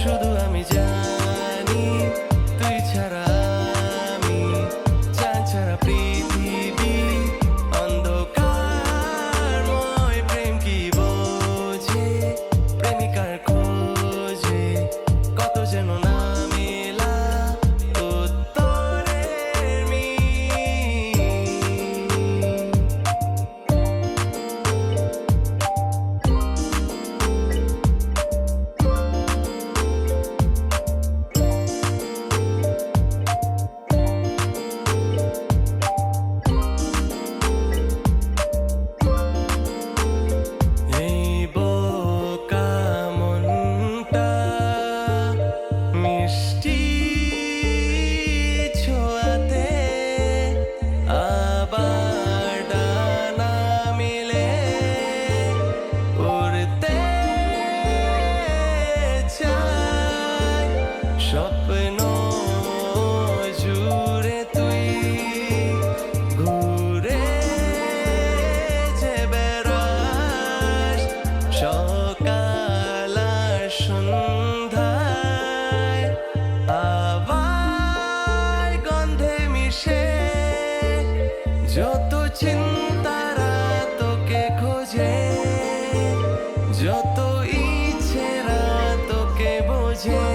শুধু আমি জানি তুই ছাড়া আমি চাঁদ ছাড়া পৃথিবী অন্ধকারময়। প্রেম কি বোঝে প্রেমিকার খোঁজে কত যেন না মেলা উত্তরের মিষ্টি ছোঁয়াতে আবার ডানা মিলে উড়তে চাই স্বপ্ন জুড়ে তুই ঘুরে যে বেড়াস সকাল আর সন্ধ্যায় আবার গন্ধে মিশে যত চিন্তারা তোকে খোঁজে যত ইচ্ছেরা তোকে বোঝে।